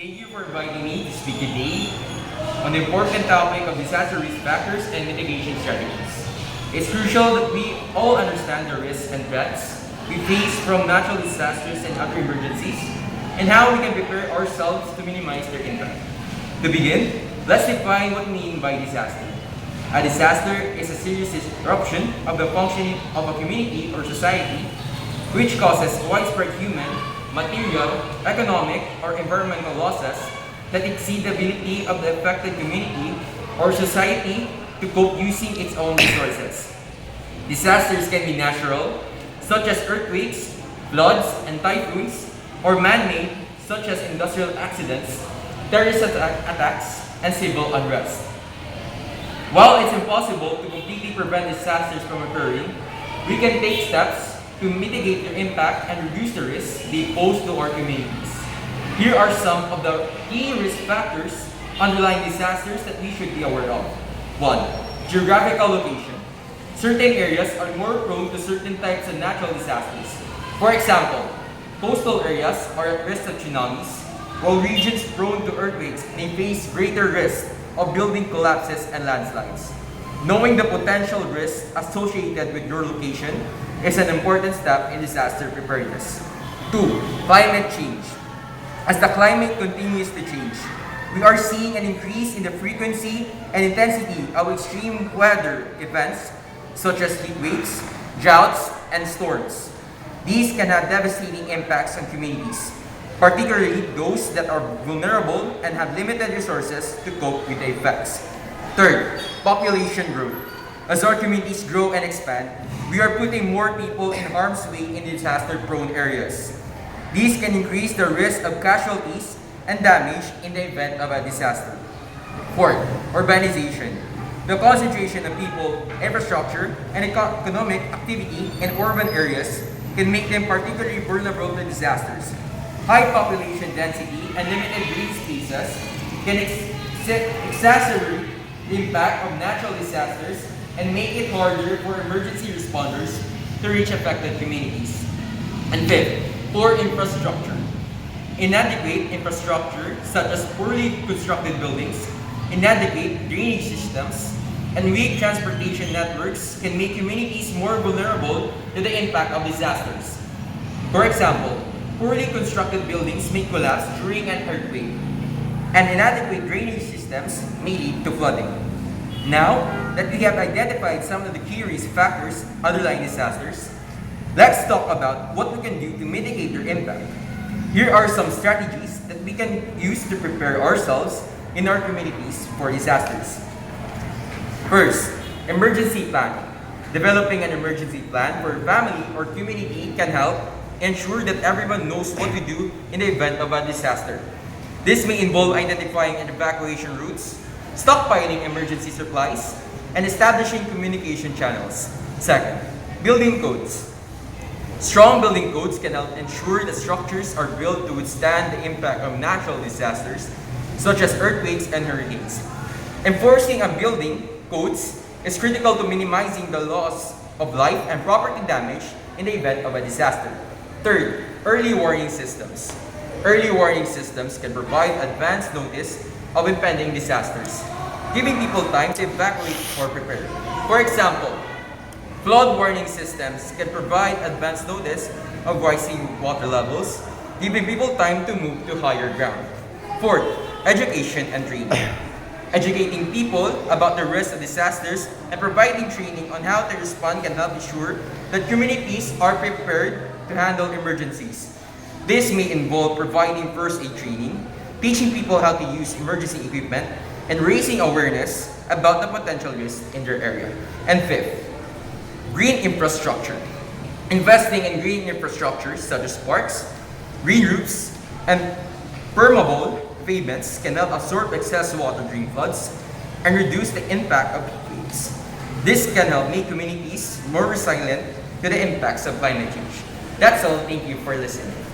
Thank you for inviting me to speak today on the important topic of disaster risk factors and mitigation strategies. It's crucial that we all understand the risks and threats we face from natural disasters and other emergencies, and how we can prepare ourselves to minimize their impact. To begin, let's define what we mean by disaster. A disaster is a serious disruption of the functioning of a community or society which causes widespread human, material, economic, or environmental losses that exceed the ability of the affected community or society to cope using its own resources. Disasters can be natural, such as earthquakes, floods, and typhoons, or man-made, such as industrial accidents, terrorist attacks, and civil unrest. While it's impossible to completely prevent disasters from occurring, we can take steps to mitigate their impact and reduce the risks they pose to our communities. Here are some of the key risk factors underlying disasters that we should be aware of. 1. Geographical location. Certain areas are more prone to certain types of natural disasters. For example, coastal areas are at risk of tsunamis, while regions prone to earthquakes may face greater risk of building collapses and landslides. Knowing the potential risks associated with your location is an important step in disaster preparedness. 2. Climate change. As the climate continues to change, we are seeing an increase in the frequency and intensity of extreme weather events such as heat waves, droughts, and storms. These can have devastating impacts on communities, particularly those that are vulnerable and have limited resources to cope with the effects. Third, population growth. As our communities grow and expand, we are putting more people in harm's way in disaster-prone areas. These can increase the risk of casualties and damage in the event of a disaster. Fourth, urbanization. The concentration of people, infrastructure, and economic activity in urban areas can make them particularly vulnerable to disasters. High population density and limited green spaces can exacerbate the impact of natural disasters and make it harder for emergency responders to reach affected communities. And fifth, poor infrastructure. Inadequate infrastructure, such as poorly constructed buildings, inadequate drainage systems, and weak transportation networks can make communities more vulnerable to the impact of disasters. For example, poorly constructed buildings may collapse during an earthquake, and inadequate drainage systems may lead to flooding. Now that we have identified some of the key risk factors underlying disasters, let's talk about what we can do to mitigate their impact. Here are some strategies that we can use to prepare ourselves in our communities for disasters. First, emergency planning. Developing an emergency plan for a family or community can help ensure that everyone knows what to do in the event of a disaster. This may involve identifying evacuation routes, stockpiling emergency supplies, and establishing communication channels. Second, building codes. Strong building codes can help ensure that structures are built to withstand the impact of natural disasters, such as earthquakes and hurricanes. Enforcing a building codes is critical to minimizing the loss of life and property damage in the event of a disaster. Third, early warning systems. Early warning systems can provide advance notice of impending disasters, giving people time to evacuate or prepare. For example, flood warning systems can provide advance notice of rising water levels, giving people time to move to higher ground. Fourth, education and training. Educating people about the risks of disasters and providing training on how to respond can help ensure that communities are prepared to handle emergencies. This may involve providing first aid training, teaching people how to use emergency equipment, and raising awareness about the potential risks in their area. And fifth, green infrastructure. Investing in green infrastructure such as parks, green roofs, and permeable pavements can help absorb excess water during floods and reduce the impact of heat waves. This can help make communities more resilient to the impacts of climate change. That's all. Thank you for listening.